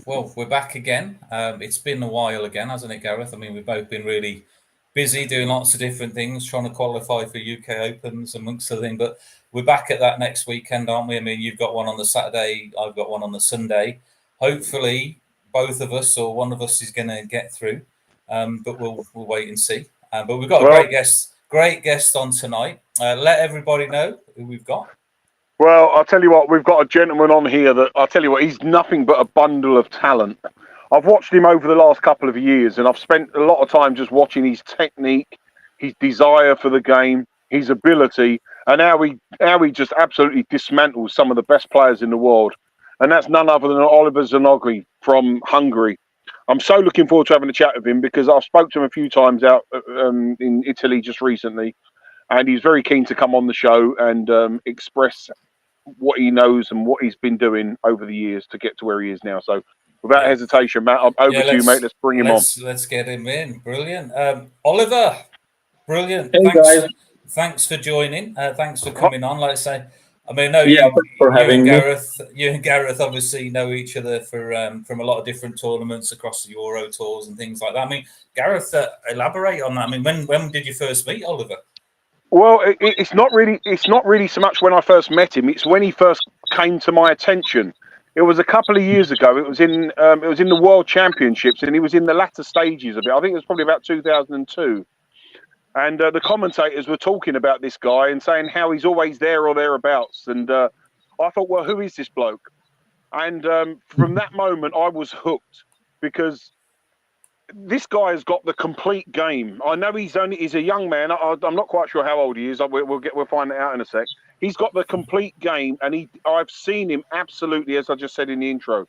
Well, we're back again. It's been a while again, hasn't it, Gareth? I mean, we've both been really busy doing lots of different things, trying to qualify for UK Opens amongst other things. But we're back at that next weekend, aren't we? I mean, you've got one on the Saturday, I've got one on the Sunday. Hopefully, both of us or one of us is going to get through, but we'll wait and see. But we've got a great guest on tonight. Let everybody know who we've got. Well, I'll tell you what, we've got a gentleman on here that, I'll tell you what, he's nothing but a bundle of talent. I've watched him over the last couple of years, and I've spent a lot of time just watching his technique, his desire for the game, his ability, and how he just absolutely dismantles some of the best players in the world. And that's none other than Oliver Szolnoki from Hungary. I'm so looking forward to having a chat with him because I've spoke to him a few times out in Italy just recently, and he's very keen to come on the show and express what he knows and what he's been doing over the years to get to where he is now. So without hesitation, Matt, I'm over to you, mate. Let's bring him on. Let's get him in. Brilliant. Oliver, brilliant. Hey, thanks for joining. Thanks for coming on. Like I say, I mean, thanks for having me. You and Gareth obviously know each other from a lot of different tournaments across the Euro tours and things like that. I mean, Gareth, elaborate on that. I mean, when did you first meet Oliver? Well, it's not really so much when I first met him. It's when he first came to my attention. It was a couple of years ago. It was in the World Championships, and he was in the latter stages of it. I think it was probably about 2002. And the commentators were talking about this guy and saying how he's always there or thereabouts. And I thought, well, who is this bloke? And from that moment, I was hooked because this guy has got the complete game. I know he's a young man. I'm not quite sure how old he is. We'll find it out in a sec. He's got the complete game, and I've seen him absolutely, as I just said in the intro.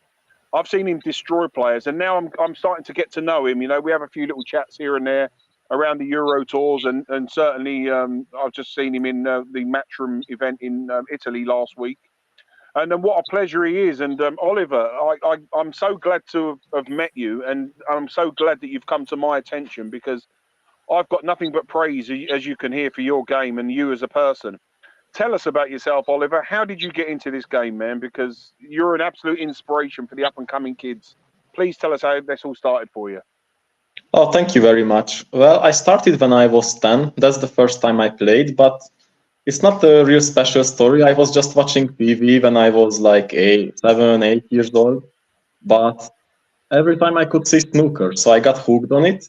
I've seen him destroy players, and now I'm starting to get to know him. You know, we have a few little chats here and there around the Euro tours, and certainly I've just seen him in the Matchroom event in Italy last week. And what a pleasure he is. And Oliver, I'm so glad to have met you, and I'm so glad that you've come to my attention because I've got nothing but praise, as you can hear, for your game and you as a person. Tell us about yourself, Oliver. How did you get into this game, man? Because you're an absolute inspiration for the up-and-coming kids. Please tell us how this all started for you. Oh, thank you very much. Well, I started when I was 10. That's the first time I played, but it's not a real special story. I was just watching TV when I was like 7, 8 years old. But every time I could see snooker, so I got hooked on it.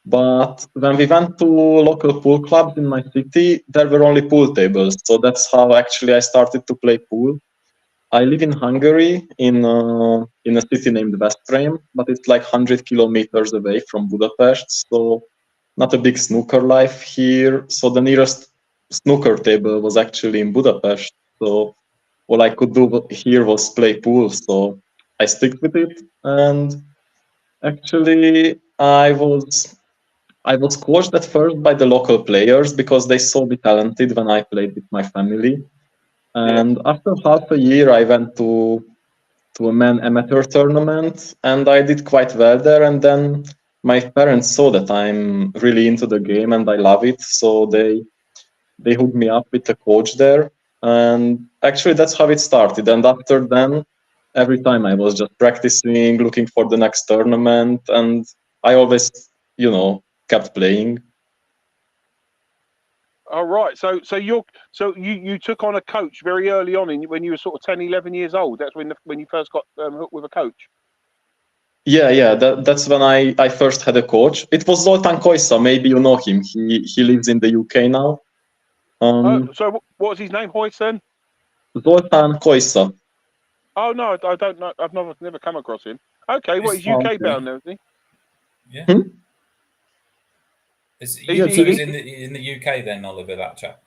But when we went to local pool clubs in my city, there were only pool tables. So that's how actually I started to play pool. I live in Hungary in a city named Veszprém, but it's like 100 kilometers away from Budapest. So not a big snooker life here. So the nearest snooker table was actually in Budapest. So all I could do here was play pool. So I stick with it. And actually I was coached at first by the local players because they saw me talented when I played with my family. And after half a year, I went to a men amateur tournament, and I did quite well there. And then my parents saw that I'm really into the game and I love it, so they hooked me up with a coach there. And actually, that's how it started. And after then, every time I was just practicing, looking for the next tournament, and I always, kept playing. All right. So you took on a coach very early on when you were sort of 10, 11 years old. That's when you first got hooked with a coach. Yeah. That's when I first had a coach. It was Zoltán Kojsa. Maybe you know him. He lives in the UK now. So what was his name? Hoyson? Zoltán Kojsa. Oh no, I don't know. I've never come across him. Okay, he's UK bound now, isn't he? Yeah. Hmm? He's in the UK then, Oliver, that chap?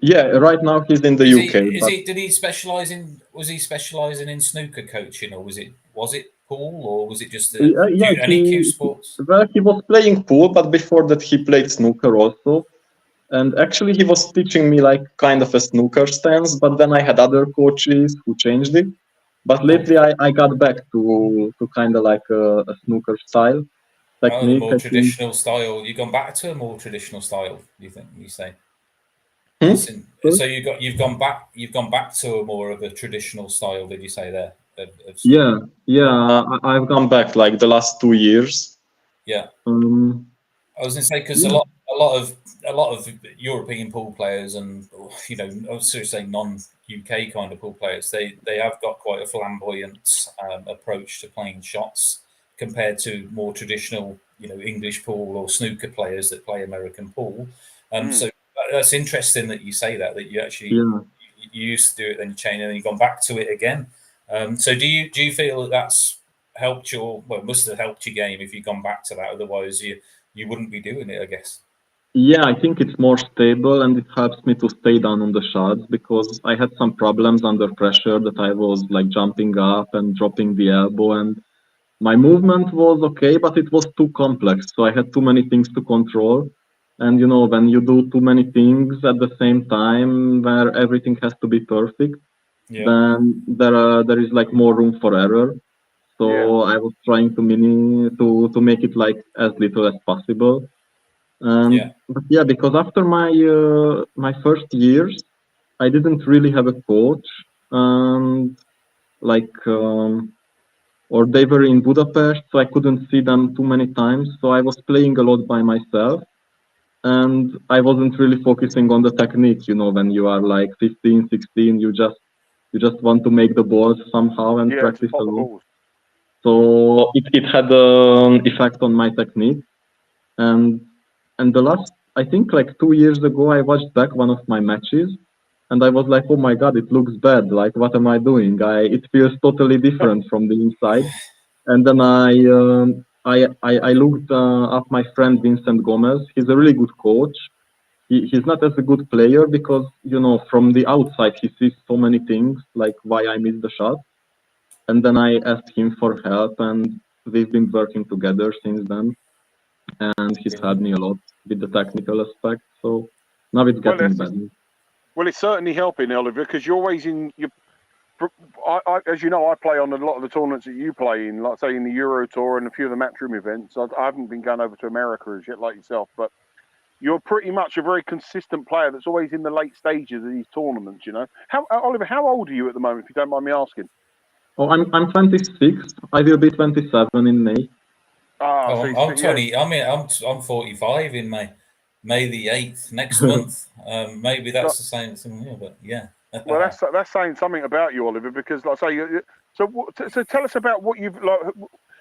Yeah, right now he's in the UK. Did he specialise in? Was he specialising in snooker coaching, or was it pool, or was it just any cue sports? Well, he was playing pool, but before that he played snooker also. And actually he was teaching me like kind of a snooker stance, but then I had other coaches who changed it. But lately I got back to kind of like a snooker style. The more traditional style. You've gone back to a more traditional style. You say? So you've gone back to a more of a traditional style. Did you say there I've gone back like the last 2 years. Yeah. I was going to say, because a lot of European pool players, and I was sort of saying non-UK kind of pool players, they have got quite a flamboyant approach to playing shots compared to more traditional, English pool or snooker players that play American pool. So that's interesting that you say that you actually you used to do it, then you changed, and then you've gone back to it again. So do you feel that that's helped must have helped your game if you'd gone back to that? Otherwise, you wouldn't be doing it, I guess. Yeah, I think it's more stable and it helps me to stay down on the shots, because I had some problems under pressure that I was like jumping up and dropping the elbow, and my movement was okay, but it was too complex. So I had too many things to control. And when you do too many things at the same time where everything has to be perfect, then there is like more room for error. So I was trying to make it like as little as possible. But because after my first years, I didn't really have a coach, and or they were in Budapest, so I couldn't see them too many times. So I was playing a lot by myself, and I wasn't really focusing on the technique. When you are like 15, 16, you just want to make the balls somehow and practice a lot. So it had an effect on my technique. And the last, I think like 2 years ago, I watched back one of my matches, and I was like, oh my God, it looks bad. Like, what am I doing? It feels totally different from the inside. And then I looked up my friend Vincent Gomez. He's a really good coach. He's not as a good player because, from the outside, he sees so many things, like why I missed the shot. And then I asked him for help, and we've been working together since then. And he's helped me a lot with the technical aspect. So now it's getting better. Well, it's certainly helping, Oliver, because you're always in your. As you know, I play on a lot of the tournaments that you play in, like say in the Euro Tour and a few of the Matchroom events. I haven't been going over to America as yet, like yourself, but you're pretty much a very consistent player that's always in the late stages of these tournaments. Oliver, how old are you at the moment, if you don't mind me asking? Oh, I'm 26. I will be 27 in May. I'm 20. I mean, I'm 45 in May the 8th next month. Maybe that's the same thing here, but yeah. Well, that's saying something about you, Oliver, because like I say, so tell us about what you've like.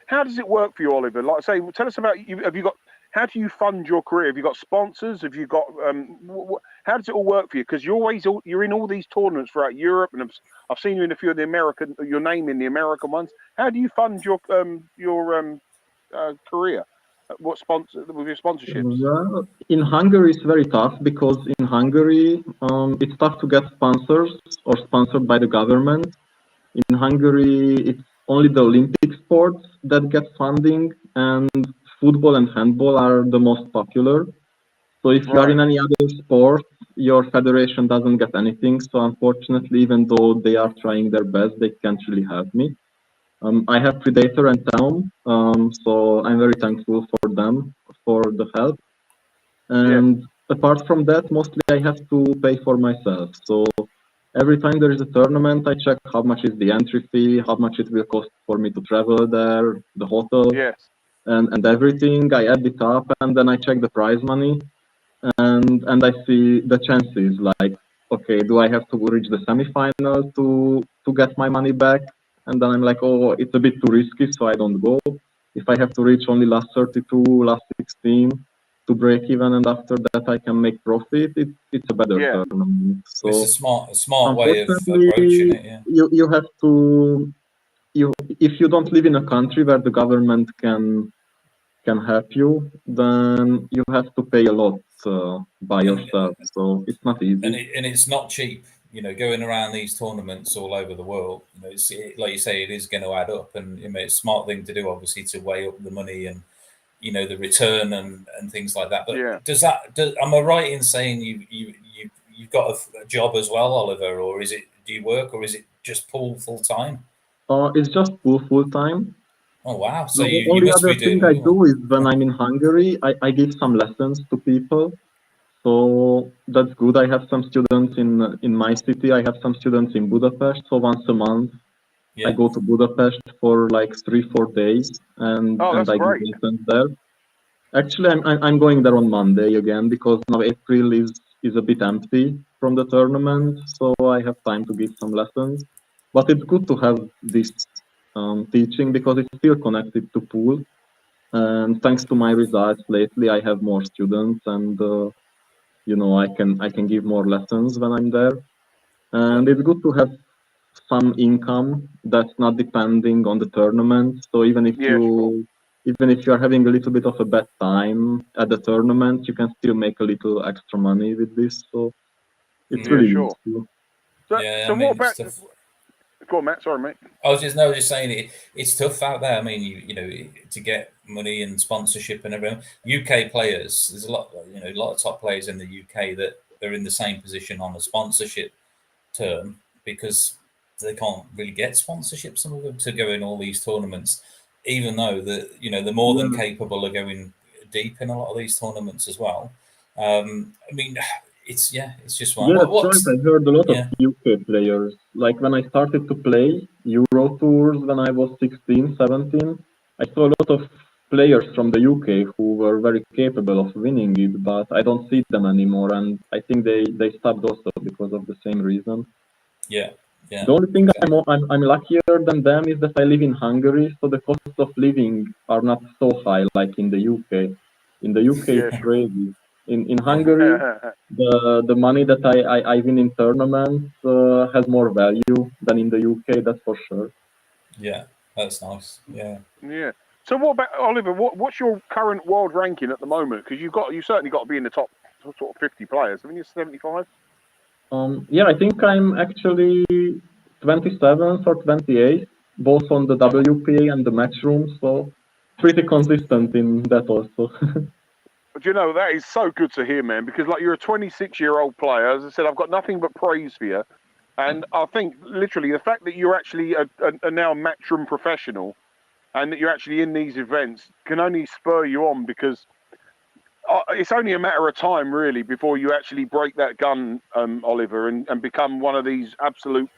How does it work for you, Oliver? Like I say, tell us about you. Have you got? How do you fund your career? Have you got sponsors? Have you got? How does it all work for you? Because you're in all these tournaments throughout Europe, and I've seen you in a few of the American. Your name in the American ones. How do you fund your career? With your sponsorships? Well, in Hungary, it's very tough because in Hungary, it's tough to get sponsors or sponsored by the government. In Hungary, it's only the Olympic sports that get funding, and football and handball are the most popular. So if you are in any other sport, your federation doesn't get anything. So unfortunately, even though they are trying their best, they can't really help me. I have Predator and Town, so I'm very thankful for them for the help. And apart from that, mostly I have to pay for myself. So every time there is a tournament, I check how much is the entry fee, how much it will cost for me to travel there, the hotel, and everything. I add it up, and then I check the prize money, and I see the chances. Like, okay, do I have to reach the semifinal to get my money back? And then I'm like, oh, it's a bit too risky, so I don't go. If I have to reach only last 32, last 16 to break even, and after that I can make profit, it's a better tournament. So it's a smart way of approaching it. Yeah. You have to, if you don't live in a country where the government can help you, then you have to pay a lot by yourself. So it's not easy. And it's not cheap. Going around these tournaments all over the world, it's like you say, it is going to add up, and it's a smart thing to do, obviously, to weigh up the money and the return and things like that. But am I right in saying you've got a job as well, Oliver, or do you work, or is it just pool full time? It's just pool full time. Oh wow! So the you only must other be doing. thing I do is when I'm in Hungary, I give some lessons to people. So that's good. I have some students in my city. I have some students in Budapest. So once a month, I go to Budapest for like 3-4 days, and that's I give great. lessons there. Actually, I'm going there on Monday again because now April is a bit empty from the tournament, so I have time to give some lessons. But it's good to have this teaching because it's still connected to pool, and thanks to my results lately, I have more students, and you know, I can give more lessons when I'm there, and it's good to have some income that's not depending on the tournament. So even if you are having a little bit of a bad time at the tournament, you can still make a little extra money with this. So it's really useful. So what about? Go on, Matt. Sorry, mate. I was just saying it's tough out there. I mean, you know, to get money and sponsorship and everything. UK players, there's a lot of top players in the UK that are in the same position on a sponsorship term because they can't really get sponsorship, some of them, to go in all these tournaments, even though they're more than capable of going deep in a lot of these tournaments as well. I mean, it's just one. Yeah, that's right. I heard a lot of UK players. Like when I started to play Euro tours when I was 16, 17, I saw a lot of players from the UK who were very capable of winning it, but I don't see them anymore, and I think they stopped also because of the same reason. Yeah. The only thing I'm luckier than them is that I live in Hungary, so the costs of living are not so high like in the UK. In the UK, it's crazy. In Hungary, the money that I win in tournaments has more value than in the UK. That's for sure. Yeah, that's nice. Yeah. So what about Oliver? What's your current world ranking at the moment? Because you certainly got to be in the top sort of 50 players. I mean, you're 75. Yeah, I think I'm actually 27th or 28th, both on the WPA and the matchroom, so pretty consistent in that also. But you know, that is so good to hear, man, because like you're a 26-year-old player. As I said, I've got nothing but praise for you. And I think literally the fact that you're actually a now matchroom professional and that you're actually in these events can only spur you on, because it's only a matter of time, really, before you actually break that gun, Oliver, and become one of these absolute.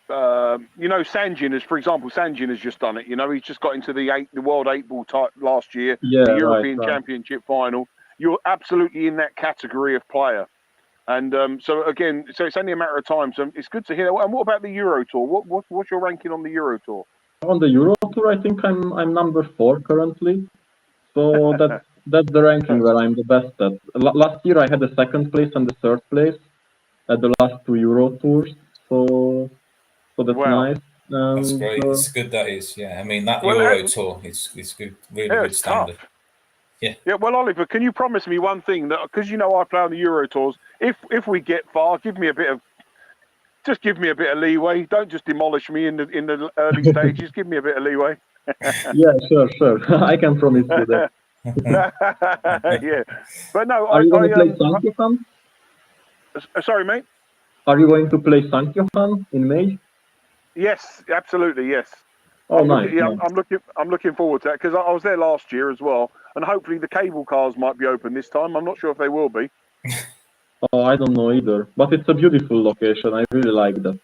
Sanjin has just done it. You know, he's just got into the World 8-ball type last year, the European Championship final. You're absolutely in that category of player. And so it's only a matter of time. So it's good to hear. And what about the Euro Tour? What's your ranking on the Euro Tour? On the Euro Tour, I think I'm number 4 currently. So that's the ranking where I'm the best at. Last year I had the 2nd place and the 3rd place at the last 2 Euro Tours. So that's nice. That's great. It's good, that is. Yeah, I mean, that Euro Tour, it's good, really good standard. Tough. Yeah. Well, Oliver, can you promise me one thing, that because I play on the Euro Tours, if we get far, give me a bit of leeway. Don't just demolish me in the early stages. Give me a bit of leeway. Yeah, sure. I can promise you that. Yeah, but no. Are you going to play St. Johann? Sorry, mate. Are you going to play St. Johann in May? Yes, absolutely. Yes. Oh, nice. I'm looking forward to that, because I was there last year as well, and hopefully the cable cars might be open this time. I'm not sure if they will be. Oh, I don't know either, but it's a beautiful location. I really like that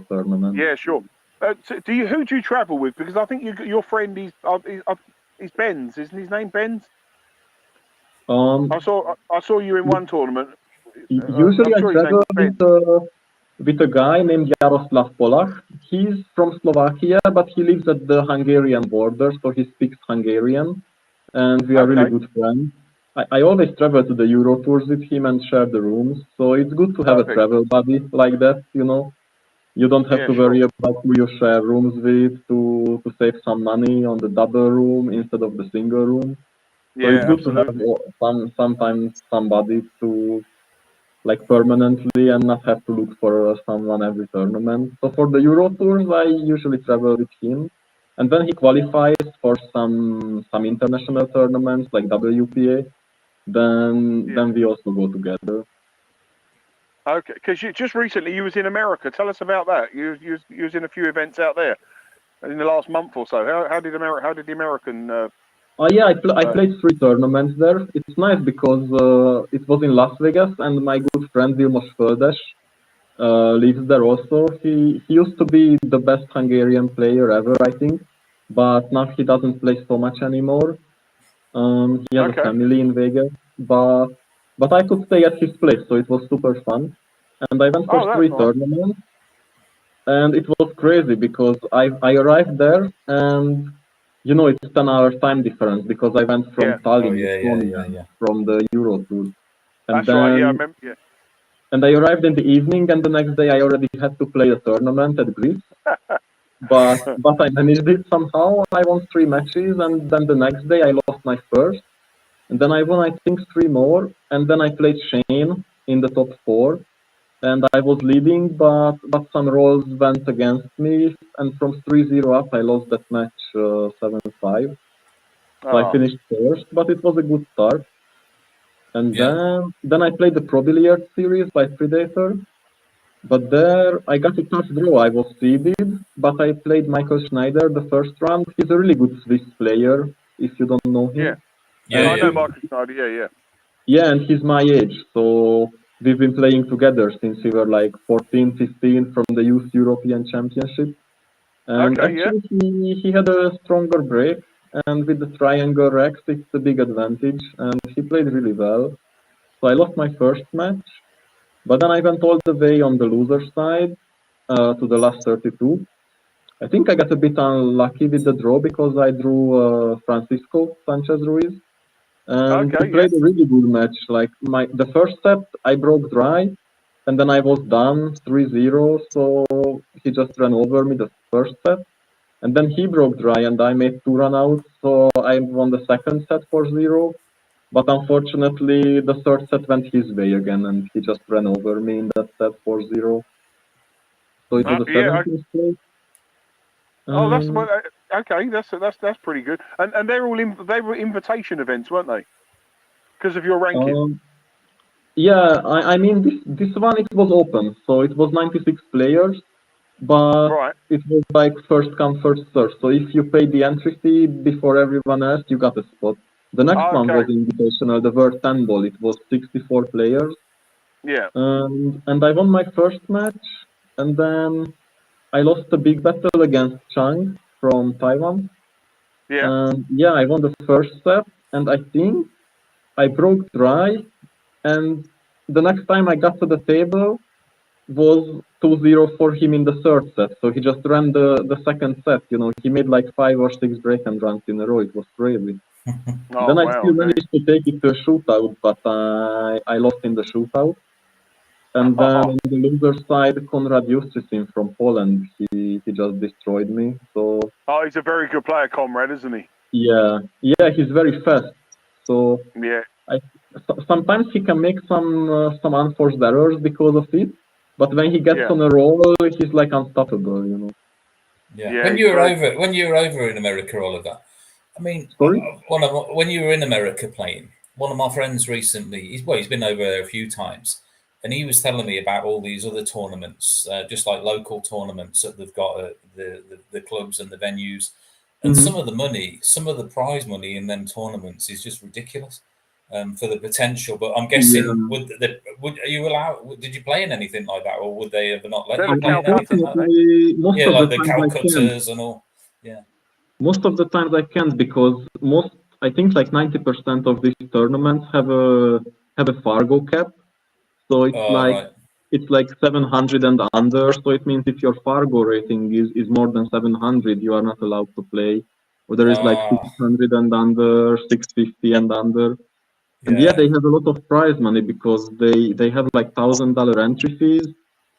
tournament. Yeah, sure. Who do you travel with? Because I think your friend is Benz, isn't his name Benz? I saw you in one tournament. Usually I travel with a guy named Jaroslav Polach. He's from Slovakia, but he lives at the Hungarian border, so he speaks Hungarian, and we are really good friends. I always travel to the Euro tours with him and share the rooms, so it's good to have a travel buddy like that, you know. You don't have to worry about who you share rooms with to save some money on the double room instead of the single room. So it's good to have sometimes somebody to like permanently and not have to look for someone every tournament. So for the Euro tours, I usually travel with him, and when he qualifies for some international tournaments like WPA, then we also go together. Okay, because just recently you was in America. Tell us about that. You was in a few events out there in the last month or so. How did the American? I played 3 tournaments there. It's nice because it was in Las Vegas, and my good friend Vilmos Földes lives there also. He used to be the best Hungarian player ever, I think, but now he doesn't play so much anymore. He has a family in Vegas, but I could stay at his place, so it was super fun. And I went for three tournaments, and it was crazy because I arrived there, and you know it's 10-hour time difference because I went from Tallinn, Estonia, from the Euro Tour, and that's then right. Yeah, I remember. Yeah. and I arrived in the evening, and the next day I already had to play a tournament at Greece. But I managed it somehow. I won 3 matches, and then the next day I lost my first. And then I won, I think, 3 more. And then I played Shane in the top 4. And I was leading, but some rolls went against me. And from 3-0 up, I lost that match 7-5. So I finished first, but it was a good start. And then I played the Pro Billiards series by Predator. But there I got a tough draw. I was seeded, but I played Michael Schneider the first round. He's a really good Swiss player, if you don't know him. I know Michael Schneider, Yeah, and he's my age. So we've been playing together since we were like 14, 15 from the Youth European Championship. And actually he had a stronger break. And with the Triangle Rex, it's a big advantage. And he played really well. So I lost my first match. But then I went all the way on the loser side to the last 32. I think I got a bit unlucky with the draw because I drew Francisco Sanchez Ruiz. And we played a really good match. Like the first set, I broke dry, and then I was done 3-0. So he just ran over me the first set. And then he broke dry, and I made 2 run-outs. So I won the second set 4-0. But unfortunately, the third set went his way again, and he just ran over me in that set 4-0. So it was a 17th place. That's pretty good. And they were invitation events, weren't they? Because of your ranking. Yeah, I mean this one it was open, so it was 96 players, but it was like first come first serve. So if you pay the entry fee before everyone else, you got a spot. The next one was invitational, the World 10 Ball. It was 64 players. Yeah. And I won my first match, and then I lost a big battle against Chang from Taiwan. Yeah. Yeah, I won the first set, and I think I broke dry. And the next time I got to the table was 2-0 for him in the third set. So he just ran the second set. You know, he made like 5 or 6 break and runs in a row. It was crazy. Then I still managed to take it to a shootout, but I lost in the shootout. And then on the loser side, Konrad Justysin from Poland, he just destroyed me. So he's a very good player, Konrad, isn't he? Yeah, he's very fast. So sometimes he can make some unforced errors because of it, but when he gets on a roll, he's like unstoppable, you know. Yeah. When you were over in America, Oliver, I mean, when you were in America playing, one of my friends recently, he's been over there a few times, and he was telling me about all these other tournaments, just like local tournaments that they've got at the clubs and the venues. And some of the prize money in them tournaments is just ridiculous for the potential. But I'm guessing, are you allowed? Did you play in anything like that, or would they ever not let you play in anything like that? Yeah, like the Calcuttas and all. Yeah. Most of the times I can't because I think like 90% of these tournaments have a Fargo cap. So it's like 700 and under. So it means if your Fargo rating is more than 700, you are not allowed to play. Or there is like 600 and under, 650 and under. And they have a lot of prize money because they have like $1,000 entry fees.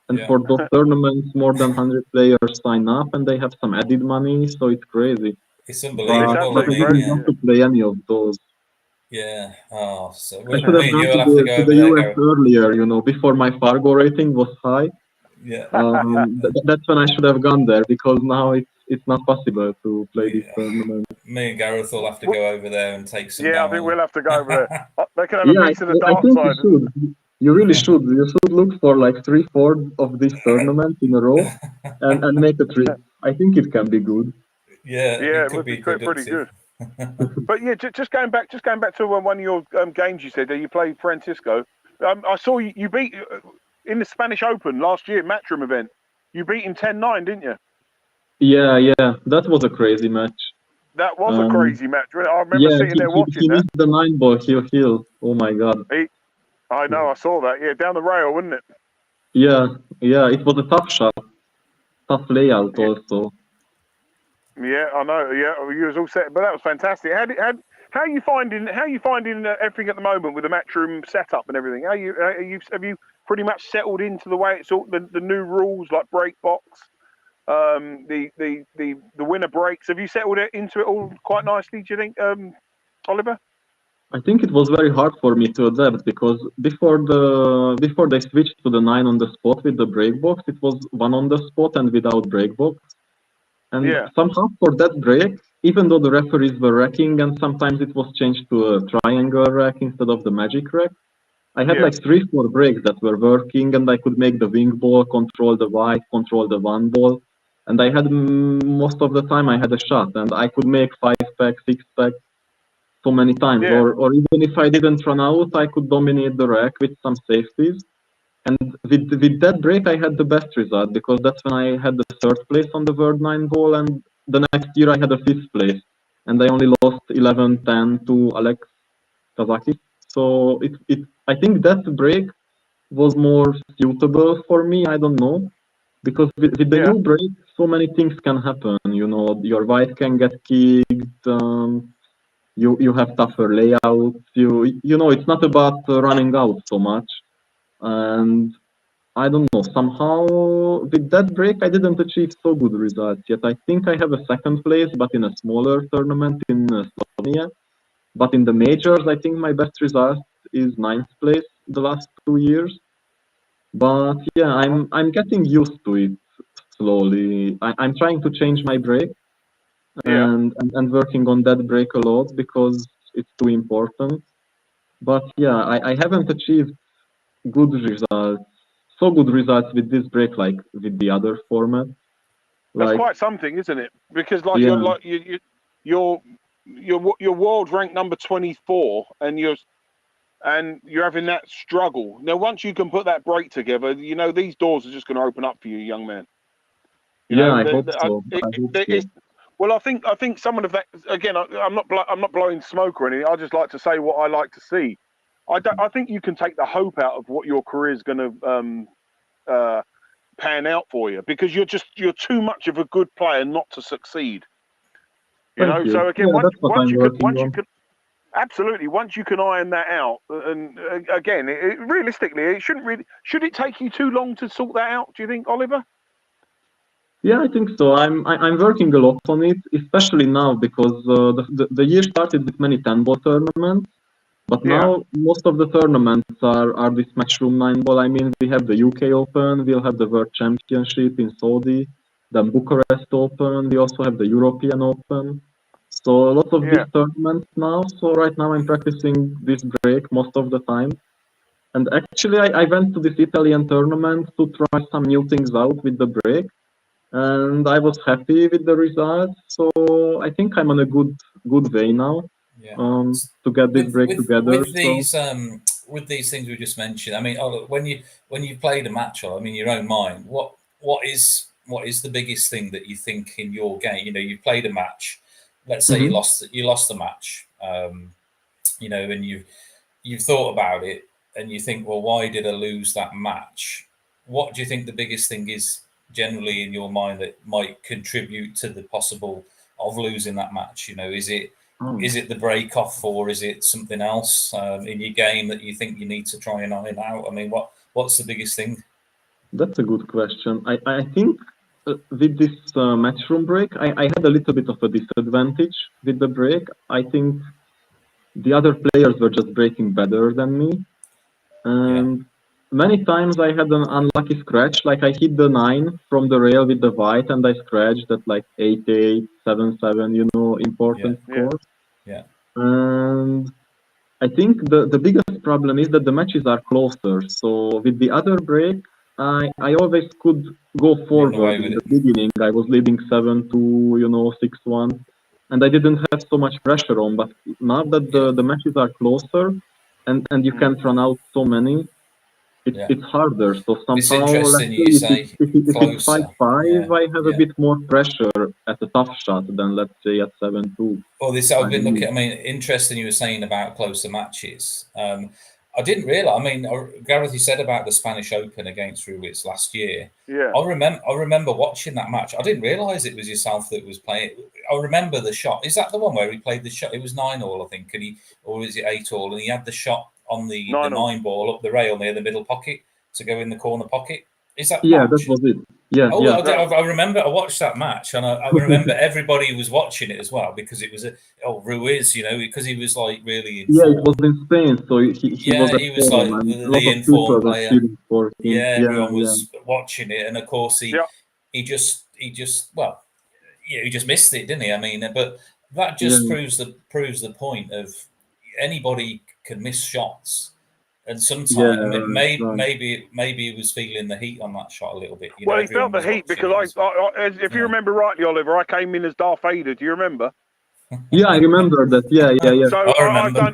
And for those tournaments, more than 100 players sign up, and they have some added money. So it's crazy. It's unbelievable. But I didn't want to play any of those. Yeah. So I should have gone to the US earlier, you know, before my Fargo rating was high. Yeah. That's when I should have gone there because now it's not possible to play this tournament. Me and Gareth will have to go over there and take some. Yeah, I think we'll have to go over there. They can have a piece of the dark side. You really should. You should look for like 3/4 of this tournament in a row and make a trip. I think it can be good. Yeah, it would be pretty good. But yeah, just going back to one of your games you said that you played Francisco. I saw you beat in the Spanish Open last year, Matchroom event. You beat him 10-9, didn't you? Yeah, that was a crazy match. That was a crazy match. I remember Yeah, sitting there watching he that. missed the 9-ball heel. Oh my god. I know, I saw that. Yeah, down the rail, wasn't it? Yeah, it was a tough shot, tough layout also. Yeah, I know. Yeah, you was all set, but that was fantastic. How are you finding everything at the moment with the Matchroom setup and everything? Have you pretty much settled into the way it's all the new rules like break box, the winner breaks? Have you settled into it all quite nicely? Do you think, Oliver? I think it was very hard for me to adapt because before they switched to the 9 on the spot with the break box, it was 1 on the spot and without break box. And somehow for that break, even though the referees were racking and sometimes it was changed to a triangle rack instead of the magic rack, I had like 3-4 breaks that were working and I could make the wing ball, control the white, control the 1 ball. And I had most of the time I had a shot and I could make 5-pack, 6-pack so many times. Or even if I didn't run out, I could dominate the rack with some safeties. And with that break, I had the best result because that's when I had the 3rd place on the World 9 ball, and the next year I had a 5th place, and I only lost 11-10 to Alex Kazakis. So I think that break was more suitable for me. I don't know, because with the new break, so many things can happen. You know, your white can get kicked. You have tougher layouts. You know, it's not about running out so much, and I don't know, somehow with that break I didn't achieve so good results yet. I think I have a 2nd place, but in a smaller tournament in Slovenia. But in the majors, I think my best result is 9th place the last 2 years. But yeah, I'm getting used to it slowly. I'm trying to change my break and working on that break a lot because it's too important. But yeah, I haven't achieved good results, so good results with this break like with the other format. That's quite something, isn't it? Because like you're world ranked number 24, and you're having that struggle. Now, once you can put that break together, you know these doors are just going to open up for you, young man. I hope so. Well, I think someone of that again. I'm not blowing smoke or anything. I just like to say what I like to see. I think you can take the hope out of what your career is going to pan out for you because you're too much of a good player not to succeed. Thank you. So again, once you can absolutely once you can iron that out, and again, realistically, it shouldn't really should it take you too long to sort that out? Do you think, Oliver? Yeah, I think so. I'm working a lot on it, especially now because the year started with many 10-ball tournaments. But now most of the tournaments are this Matchroom 9-ball. I mean, we have the UK Open, we'll have the World Championship in Saudi, then Bucharest Open, we also have the European Open. So lots of big tournaments now. So right now I'm practicing this break most of the time. And actually I went to this Italian tournament to try some new things out with the break. And I was happy with the results. So I think I'm on a good way now. To get this break together. With these things we just mentioned, I mean, when you played a match, I mean, your own mind, what is the biggest thing that you think in your game? You know, you played a match. Let's say you lost the match. You know, and you've thought about it, and you think, well, why did I lose that match? What do you think the biggest thing is generally in your mind that might contribute to the possible of losing that match? You know, is it the break off, or is it something else in your game that you think you need to try and iron out? I mean, what's the biggest thing? That's a good question. I think with this matchroom break, I had a little bit of a disadvantage with the break. I think the other players were just breaking better than me. And many times I had an unlucky scratch, like I hit the 9 from the rail with the white and I scratched at like 8-8, 7-7, you know, important scores. Yeah. And I think the biggest problem is that the matches are closer. So with the other break, I always could go forward in the beginning. I was leading 7-2, you know, 6-1, and I didn't have so much pressure on. But now that the matches are closer, and you can't run out so many, it's harder. So It's somehow, let's interesting say, you say if it's closer. 5-5, Yeah, I have a bit more pressure at the tough shot than, let's say, at 7-2. Well, this I've been looking. I mean, interesting you were saying about closer matches. I didn't realize. I mean, Gareth, you said about the Spanish Open against Ruiz last year. Yeah. I remember watching that match. I didn't realize it was yourself that was playing. I remember the shot. Is that the one where he played the shot? It was 9-all, I think, and or was it 8-all? And he had the shot on the 9 ball up the rail near the middle pocket to go in the corner pocket. Is that Yeah, match? that was it. Yeah, Oh, yeah. I remember. I watched that match, and I remember everybody was watching it as well because it was Ruiz, because he was like really in form. It was in Spain, so he was at he was home, like and a the lot of people informed were player. cheering for him. Yeah, everyone was watching it, and of course he just missed it, didn't he? I mean, but that just proves the point of anybody can miss shots. And sometimes maybe he was feeling the heat on that shot a little bit. Well, he felt the heat because if you remember rightly, Oliver, I came in as Darth Vader. Do you remember? Yeah, I remember that. Yeah. So I remember.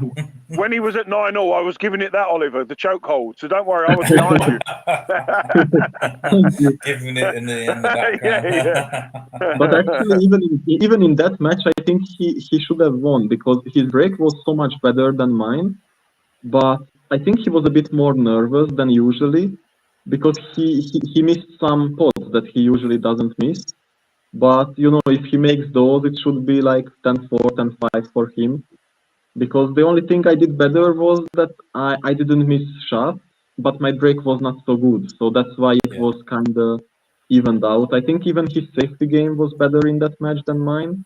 When he was at 9-all, I was giving it that, Oliver, the chokehold. So don't worry, I was behind you. Giving it in the background. But actually, even in that match, I think he should have won because his break was so much better than mine. But I think he was a bit more nervous than usually because he missed some pots that he usually doesn't miss. But if he makes those, it should be like 10-4, 10-5 for him. Because the only thing I did better was that I didn't miss shots, but my break was not so good. So that's why it was kind of evened out. I think even his safety game was better in that match than mine.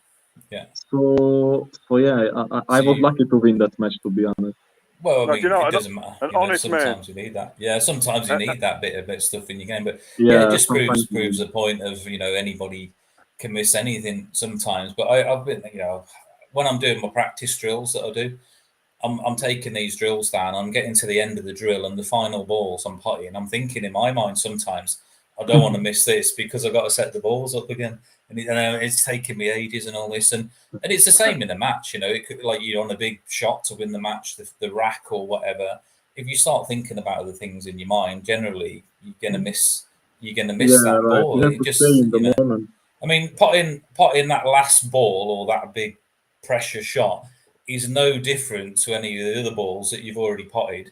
Yeah. So yeah, I was lucky to win that match, to be honest. Well, I mean, it doesn't matter. An honest sometimes man. You need that. Yeah, sometimes you need that bit of stuff in your game. But it just proves the point of anybody can miss anything sometimes. But I've been when I'm doing my practice drills that I do, I'm taking these drills down. I'm getting to the end of the drill and the final balls I'm putting. I'm thinking in my mind sometimes I don't want to miss this because I've got to set the balls up again. And it's taking me ages and all this. And it's the same in a match, it could, like you're on a big shot to win the match, the rack or whatever. If you start thinking about other things in your mind, generally you're gonna miss that ball. You have to stay in the moment. I mean, potting that last ball or that big pressure shot is no different to any of the other balls that you've already potted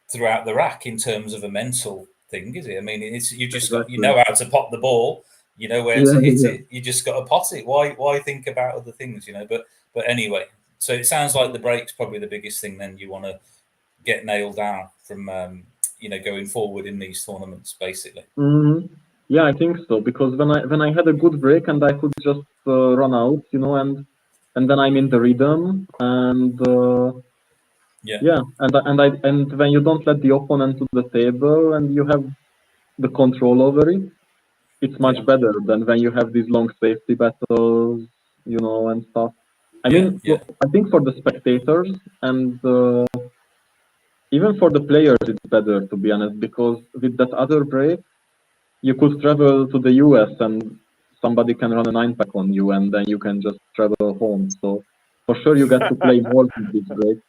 throughout the rack in terms of a mental thing, is it? I mean, you just got how to pot the ball. You know where to hit it. You just got to pot it. Why think about other things, But anyway, so it sounds like the break's probably the biggest thing. Then you want to get nailed down from going forward in these tournaments, basically. Mm-hmm. Yeah, I think so because when I had a good break and I could just run out, and then I'm in the rhythm and and when you don't let the opponent to the table and you have the control over it. It's much better than when you have these long safety battles, and stuff. I mean, I think for the spectators and even for the players, it's better, to be honest, because with that other break, you could travel to the US and somebody can run a 9-pack on you and then you can just travel home. So for sure, you get to play more with this break.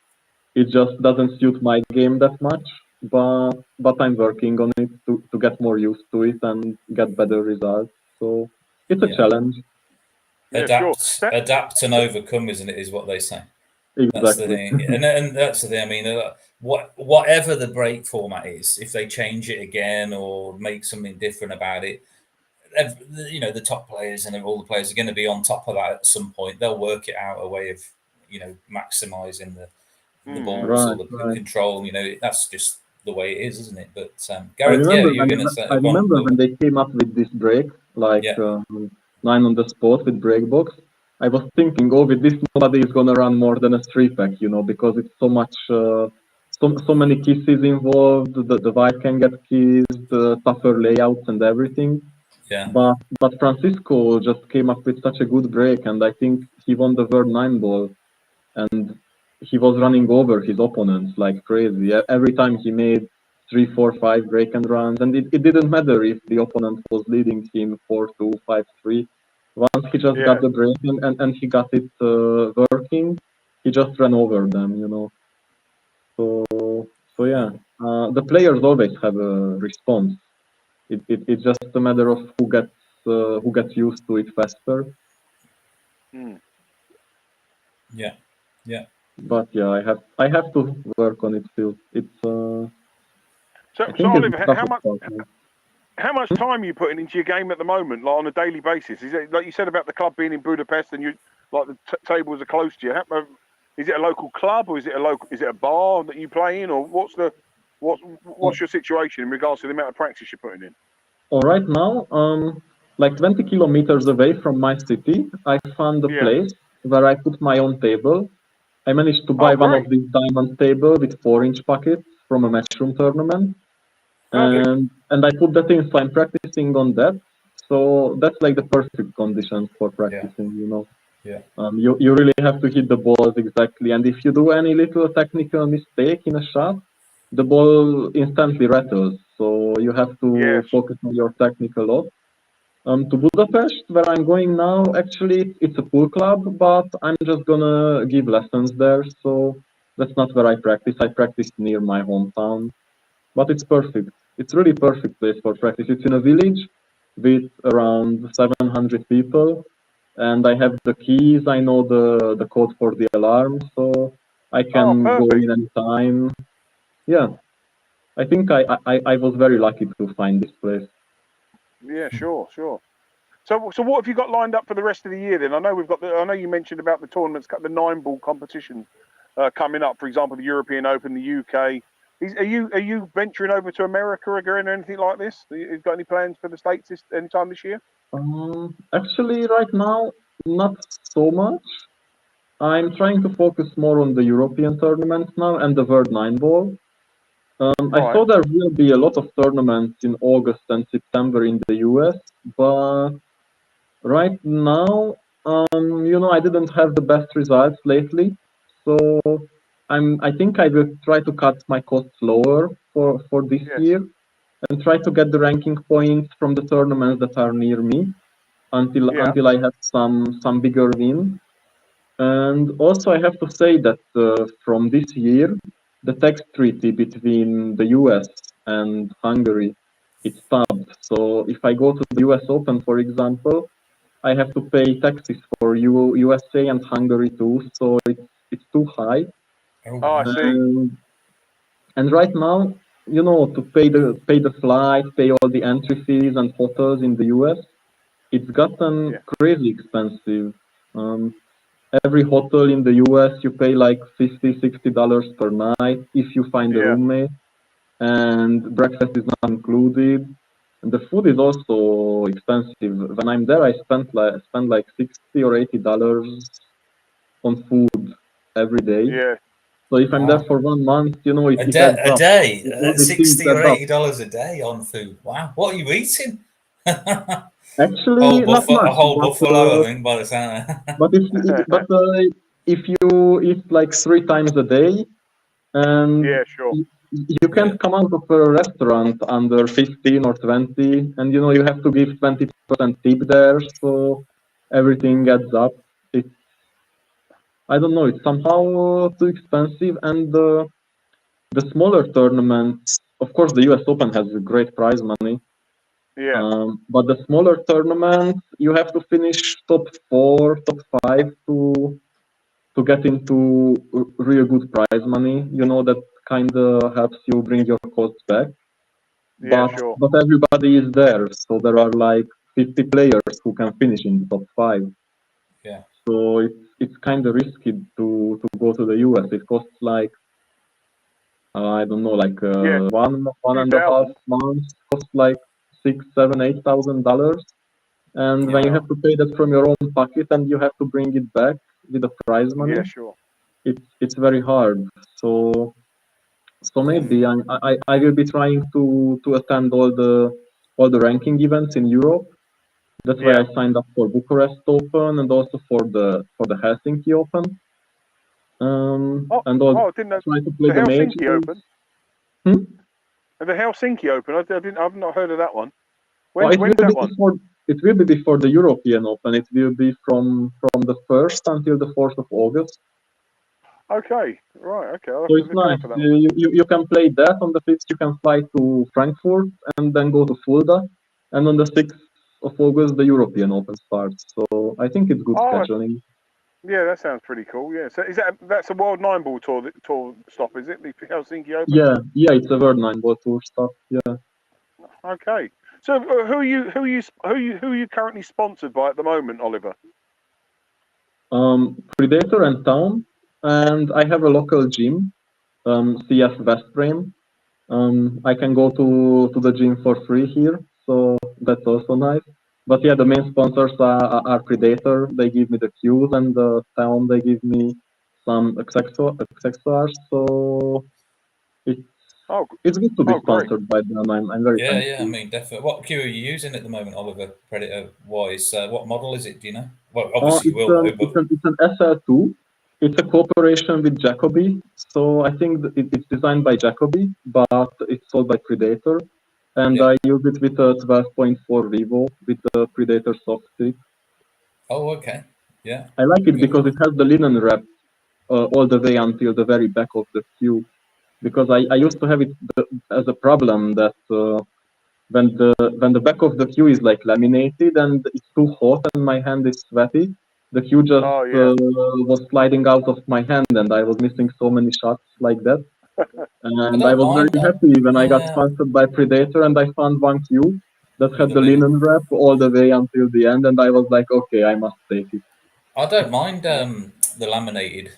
It just doesn't suit my game that much. But I'm working on it to get more used to it and get better results. So it's a challenge. Adapt and overcome, isn't it? Is what they say. Exactly. That's the thing, and that's the thing. I mean, whatever the break format is, if they change it again or make something different about it, the top players and all the players are going to be on top of that at some point. They'll work it out a way of maximizing the balls or the control. That's just the way it is, isn't it? But Gareth, you're going to say. I remember when they came up with this break, like 9 on the spot with break box. I was thinking, with this nobody is gonna run more than a 3-pack, because it's so much, so many kisses involved. The white can get kissed, tougher layouts and everything. Yeah. But Francisco just came up with such a good break, and I think he won the World 9 ball, and he was running over his opponents like crazy. Every time he made 3, 4, 5 break and runs, and it didn't matter if the opponent was leading him 4-2, 5-3. Once he just got the break and he got it working, he just ran over them, So So yeah, the players always have a response. It's just a matter of who gets used to it faster. Yeah, yeah. But yeah, I have to work on it still. It's So, I so think it's Oliver, the toughest part. how much time are you putting into your game at the moment, like on a daily basis? Is it like you said about the club being in Budapest and you like the tables are close to you? Is it a local club or is it a bar that you play in, or what's your situation in regards to the amount of practice you're putting in? All right now, like 20 kilometers away from my city, I found a Yeah. place where I put my own table. I managed to buy Oh, one great. of these diamond table with 4-inch pockets from a matchroom tournament, Lovely. and I put that in. So I'm practicing on that. So that's like the perfect conditions for practicing. Yeah. You really have to hit the balls exactly, and if you do any little technical mistake in a shot, the ball instantly rattles. So you have to Yes. focus on your technical lot. To Budapest, where I'm going now, actually, it's a pool club, but I'm just gonna give lessons there. So that's not where I practice. I practice near my hometown, but it's perfect. It's really perfect place for practice. It's in a village with around 700 people, and I have the keys. I know the code for the alarm, so I Oh, can go perfect. in anytime. Yeah, I think I was very lucky to find this place. Yeah, sure. So what have you got lined up for the rest of the year then? I know I know you mentioned about the tournaments, the 9-ball competition coming up. For example, the European Open, the UK. Are you venturing over to America again or anything like this? You got any plans for the States anytime this year? Actually, right now, not so much. I'm trying to focus more on the European tournaments now and the World 9 Ball. I Right. saw there will be a lot of tournaments in August and September in the US, but right now, I didn't have the best results lately, so I think I will try to cut my costs lower for this Yes. year and try to get the ranking points from the tournaments that are near me Yeah. until I have some bigger wins. And also, I have to say that from this year, the tax treaty between the US and Hungary it stopped. So if I go to the US Open, for example, I have to pay taxes for USA and Hungary too. So it's too high. Oh, Oh, I wow. see. And right now, to pay the flight, pay all the entry fees and hotels in the US, it's gotten Yeah. crazy expensive. Every hotel in the US, you pay like $50, $60 per night if you find a Yeah. roommate, and breakfast is not included. And the food is also expensive. When I'm there, I spend like $60 or $80 on food every day. Yeah. So if I'm there Wow. for 1 month, A it day, adds a up. day, All these things 60 or add up. $80 a day on food. Wow. What are you eating? Actually, not A much, whole buffalo, I mean, by the sound. but if you eat like 3 times a day, and Yeah. Sure. you Yeah. can't come out of a restaurant under 15 or 20, and you have to give 20% tip there, so everything adds up. It's I don't know, it's somehow too expensive, and the smaller tournaments, of course, the US Open has great prize money, Yeah. but the smaller tournaments, you have to finish top 4, top 5 to get into real good prize money. That kind of helps you bring your costs back. Yeah. But Sure. but everybody is there, so there are like 50 players who can finish in the top 5. Yeah. So it's kind of risky to go to the US. It costs like I don't know, like Yeah. one Few and a half thousand. months costs like 6, 7, 8 thousand dollars. And when you Wow. have to pay that from your own pocket and you have to bring it back with the prize Yeah. money, Sure. it's very hard. So Yeah. maybe I will be trying to attend all the ranking events in Europe. That's why Yeah. I signed up for Bucharest Open and also for the Helsinki Open. Oh. And I'll Oh. I didn't know try to play the the Helsinki majors. Open. Hmm? The Helsinki Open. I've not heard of that one. Oh, When's that one? it will be before the European Open. It will be from the 1st until the 4th of August. Okay, right. Okay, I'll have So to it's look nice. out for that one. You can play that on the 5th. You can fly to Frankfurt and then go to Fulda, and on the 6th of August the European Open starts. So I think it's good Oh, scheduling. yeah, that sounds pretty cool. Yeah. So that's a World Nine Ball tour stop, is it? The Helsinki Open. Yeah, it's a World 9 Ball Tour stuff. Yeah. Okay. So who are you currently sponsored by at the moment, Oliver? Predator and Town, and I have a local gym, CS Westbrain. I can go to the gym for free here, so that's also nice. But yeah, the main sponsors are Predator. They give me the cues, and the Town they give me some accessories. So it's Oh, it's good to be great. sponsored by them. I'm very Yeah, I thankful. mean, definitely. What cue are you using at the moment, Oliver, Predator wise? What model is it? Do you know? Well, Uh, obviously you it's will know, an but it's an SL2. It's a cooperation with Jacobi. So I think it's designed by Jacobi, but it's sold by Predator. And yeah. I use it with a 12.4 Revo with the Predator soft stick. Oh, okay. Yeah. I like it Good. because it has the linen wrap all the way until the very back of the cue. Because I used to have it as a problem that when the back of the cue is like laminated and it's too hot and my hand is sweaty, the cue just Oh yeah. was sliding out of my hand and I was missing so many shots like that. I And I don't was mind very that. happy when I got Yeah. sponsored by Predator and I found one cue that With had the the linen. linen wrap all the way until the end, and I was like, okay, I must take it. I don't mind the laminated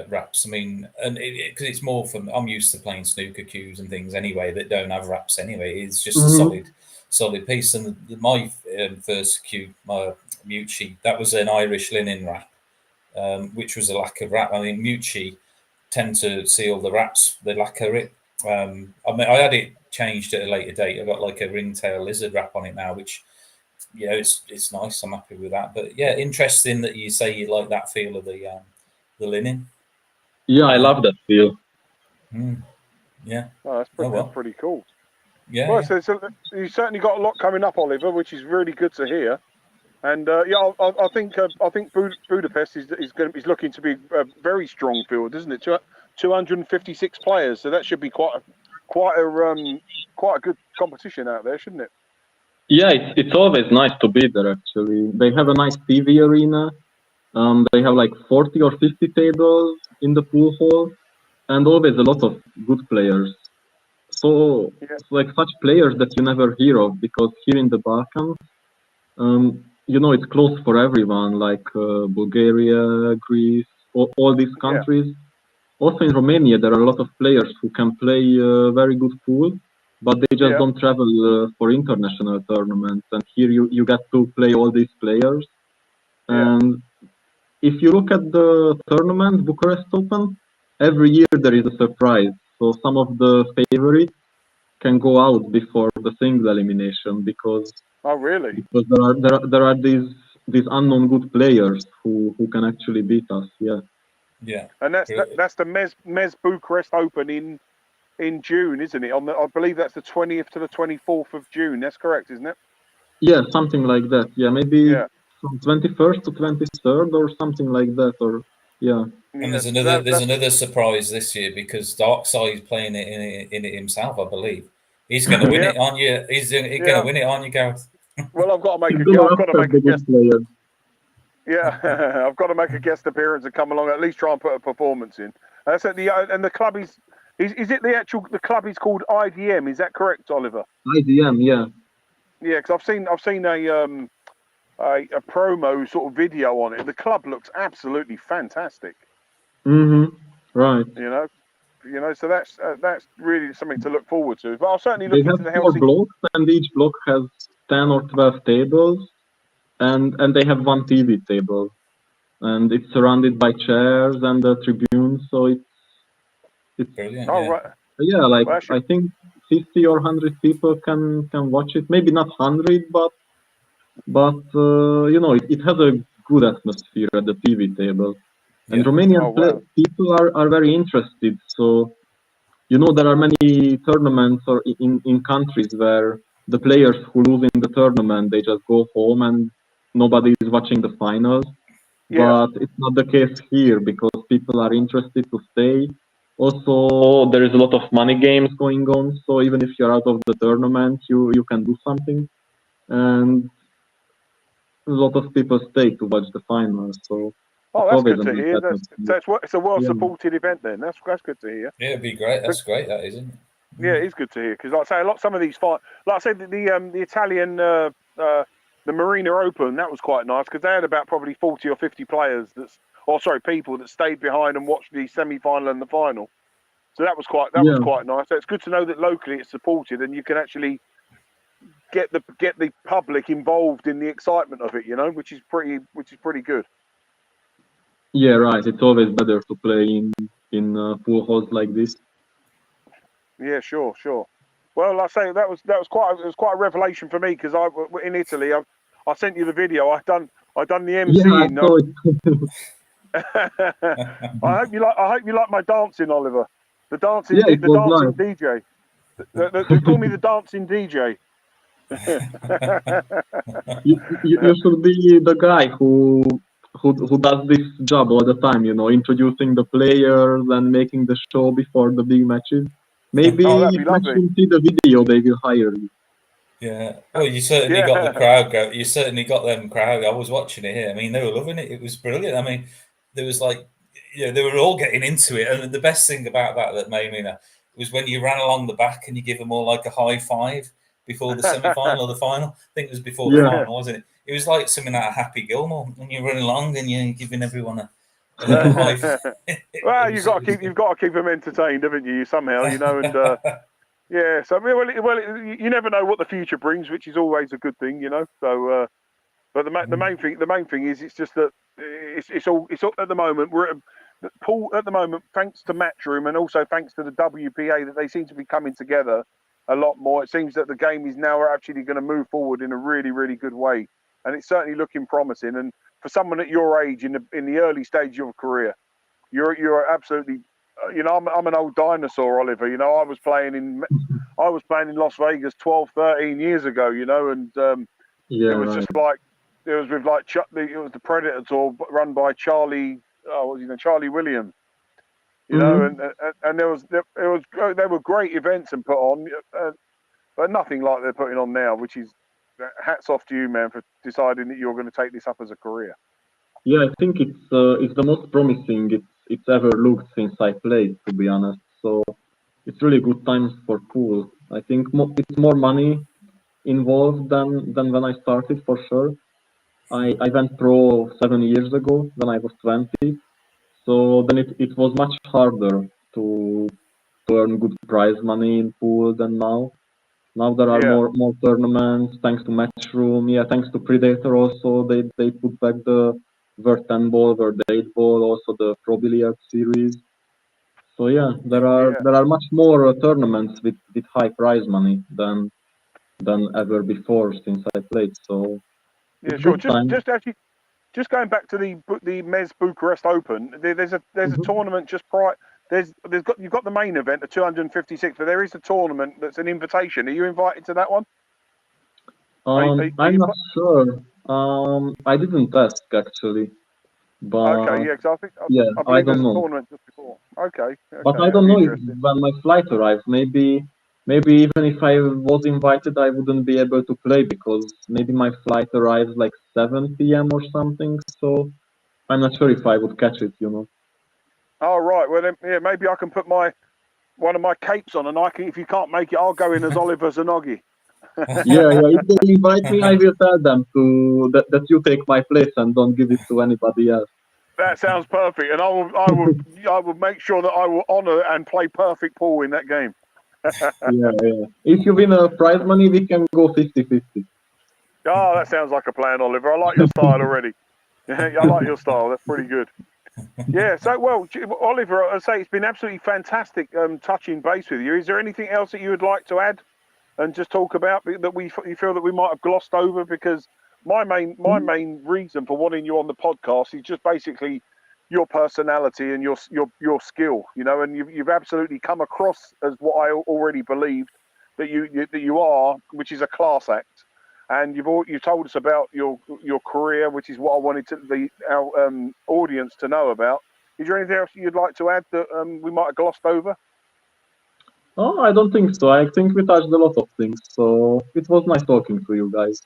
wraps. I mean, and because it's more from I'm used to playing snooker cues and things anyway that don't have wraps anyway. It's just a Hmm. solid piece. And my first cue, my Mucci, that was an Irish linen wrap, which was a lacquer wrap. I mean, Mucci tend to seal the wraps, they lacquer it. I mean, I had it changed at a later date. I got like a ringtail lizard wrap on it now, which it's nice. I'm happy with that. But yeah, interesting that you say you like that feel of the linen. Yeah, I Yeah, love that feel. yeah. Oh, Oh that's well. pretty cool. Yeah, Well, yeah. so you certainly got a lot coming up, Oliver, which is really good to hear. And yeah, I think Budapest is looking to be a very strong field, isn't it? 256 players, so that should be quite a good competition out there, shouldn't it? Yeah, it's always nice to be there. Actually, they have a nice TV arena. They have like 40 or 50 tables in the pool hall, and always a lot of good players. So Yeah, it's like such players that you never hear of because here in the Balkans, it's closed for everyone, like Bulgaria, Greece, all these yeah, countries. Also in Romania, there are a lot of players who can play very good pool, but they just yeah, don't travel for international tournaments. And here you get to play all these players. yeah. And if you look at the tournament, Bucharest Open, every year there is a surprise. So some of the favorites can go out before the single elimination Oh, really? because there are these unknown good players who can actually beat us. Yeah. Yeah. And that's the Mes Bucharest Open in June, isn't it? I believe that's the 20th to the 24th of June. That's correct, isn't it? Yeah, something like that. Yeah, maybe Yeah, from 21st to 23rd or something like that. Or yeah. And yeah. there's another surprise this year because darkSIDE's playing it in it himself, I believe. He's going to win Yeah, it, aren't you? He's going to yeah. win it, aren't you, Gareth? Well, I've got to make He's a gonna I've got to upset make a the good guest. players. Yeah, I've got to make a guest appearance and come along. At least try and put a performance in. That's at the club is it the club is called IDM? Is that correct, Oliver? IDM, yeah. Yeah, because I've seen a promo sort of video on it. The club looks absolutely fantastic. Mm-hmm. Right. So that's really something to look forward to. But I'll certainly They look have into the 4 blocks, and each block has 10 or 12 tables, and they have one TV table, and it's surrounded by chairs and the tribunes. So it's Brilliant, Oh yeah. right, yeah, like well, actually, I think 50 or 100 people can watch it. Maybe not 100, but it has a good atmosphere at the TV table. And Yeah. Romanian oh wow, people are very interested. So there are many tournaments or in countries where the players who lose in the tournament they just go home and nobody is watching the finals. yeah, But it's not the case here because people are interested to stay. Also, there is a lot of money games going on, so even if you're out of the tournament, you can do something. And a lot of people stay to watch the finals, so Oh, it's that's always good a to nice hear. atmosphere. It's a well Yeah. supported event then. That's good to hear. Yeah, it'd be great. That's great, that isn't it? Yeah, it is good to hear because, like I say, some of these like I said, the Italian the Marina Open, that was quite nice because they had about probably 40 or 50 players people that stayed behind and watched the semi-final and the final. So that was quite nice. So it's good to know that locally it's supported and you can actually get the public involved in the excitement of it, you know, which is pretty good. Yeah, right. It's always better to play in full halls like this. Yeah, sure. Well, like I say, that was quite a revelation for me because in Italy, I sent you the video. I done the MC. Yeah, I saw it. I hope you like my dancing, Oliver. The dancing Yeah, it was nice. DJ. They call me the dancing DJ. You should be the guy who does this job all the time, you know, introducing the players and making the show before the big matches. Maybe Oh, that'd be if lovely. matches see the video, they will hire you. Yeah. Well, you certainly got the crowd go. You certainly got them crowd. I was watching it here. I mean, they were loving it. It was brilliant. I mean, there was like, they were all getting into it. And the best thing about that made me was when you ran along the back and you give them all like a high five before the semi-final or the final. I think it was before the final, wasn't it? It was like something out of Happy Gilmore when you're running along and you're giving everyone a high five. Well, you've got to keep them entertained, haven't you? Somehow, you know, and yeah. So you never know what the future brings, which is always a good thing, you know. So, but the main thing is it's just that it's all at the moment we're at pool at the moment, thanks to Matchroom and also thanks to the WPA, that they seem to be coming together a lot more. It seems that the game is now actually going to move forward in a really, really good way, and it's certainly looking promising. And for someone at your age in the early stage of your career, you're absolutely, you know, I'm an old dinosaur, Oliver. You know, I was playing in Las Vegas 12, 13 years ago. You know, and it was just like it was the Predator tour run by Charlie Williams. You know, and they were great events and put on, but nothing like they're putting on now. Which is hats off to you, man, for deciding that you're going to take this up as a career. Yeah, I think it's the most promising it's ever looked since I played, to be honest. So it's really good times for pool. I think it's more money involved than when I started, for sure. I went pro 7 years ago when I was 20. So then it was much harder to earn good prize money in pool than now. Now there are more tournaments thanks to Matchroom. Yeah, thanks to Predator also. They put back the World 10 ball, World 8 ball, also the Pro Billiards series. So yeah, there are much more tournaments with high prize money than ever before since I played. So yeah, sure. Just going back to the Mez Bucharest Open, there's a tournament just prior. You've got the main event, the 256, but there is a tournament that's an invitation. Are you invited to that one? I'm not sure. I didn't ask actually, but okay, yeah, because I I believe don't there's a know. tournament just before. Okay, But I don't know if when my flight arrives, maybe even if I was invited, I wouldn't be able to play because maybe my flight arrives like 7 p.m. or something. So I'm not sure if I would catch it, you know. Oh, right. Well, then, yeah, maybe I can put one of my capes on, and if you can't make it, I'll go in as Oliver Szolnoki. Yeah. If they invite me, I will tell them that you take my place and don't give it to anybody else. That sounds perfect, and I will make sure that I will honour and play perfect pool in that game. Yeah. If you win a prize money, we can go 50-50. Oh, that sounds like a plan, Oliver. I like your style already. I like your style. That's pretty good. Yeah. So, well, Oliver, I say it's been absolutely fantastic touching base with you. Is there anything else that you would like to add and just talk about that you feel that we might have glossed over? Because my main reason for wanting you on the podcast is just basically your personality and your skill, you know, and you've absolutely come across as what I already believed that you are, which is a class act. And you've told us about your career, which is what I wanted our audience to know about. Is there anything else you'd like to add that we might have glossed over? Oh, I don't think so. I think we touched a lot of things. So it was nice talking to you guys.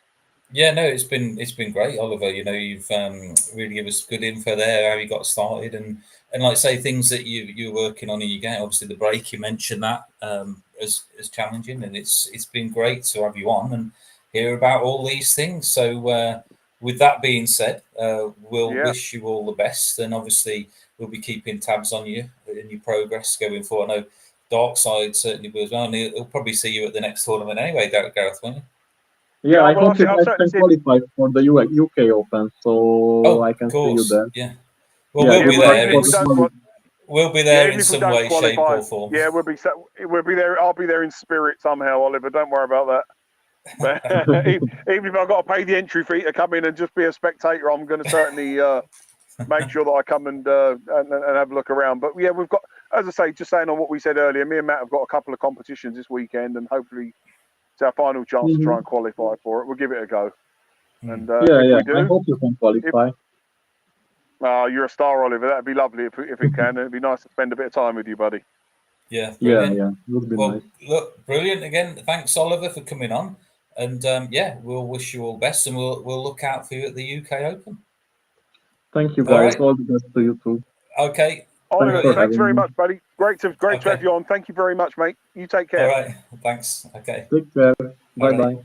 Yeah, no, it's been great, Oliver. You know, you've really given us good info there, how you got started, and like I say, things that you're working on in your game. Obviously, the break you mentioned that as challenging, and it's been great to have you on and hear about all these things. So, with that being said, we'll wish you all the best, and obviously we'll be keeping tabs on you and your progress going forward. I know Darkside certainly will as well, and he'll probably see you at the next tournament anyway, Gareth, won't you? Yeah, I well, hope you guys can qualify for the UK Open, so I can see you there. Yeah. Well, Yeah, we'll be there. We'll be there in some way, shape, or form. Yeah, we'll be there. I'll be there in spirit somehow, Oliver. Don't worry about that. But even if I've got to pay the entry fee to come in and just be a spectator, I'm going to certainly make sure that I come and have a look around. But yeah, we've got, as I say, just saying on what we said earlier, me and Matt have got a couple of competitions this weekend, and hopefully it's our final chance to try and qualify for it. We'll give it a go. And I hope you can qualify. You're a star, Oliver. That'd be lovely if it can. It'd be nice to spend a bit of time with you, buddy. Yeah, brilliant. Yeah. Would be nice. Look, brilliant again. Thanks, Oliver, for coming on. And we'll wish you all best, and we'll look out for you at the UK Open. Thank you, guys. All the best to you too. Okay. Oliver, thanks very much, buddy. Great to have you on. Thank you very much, mate. You take care. All right. Thanks. Okay. Take care. Bye-bye.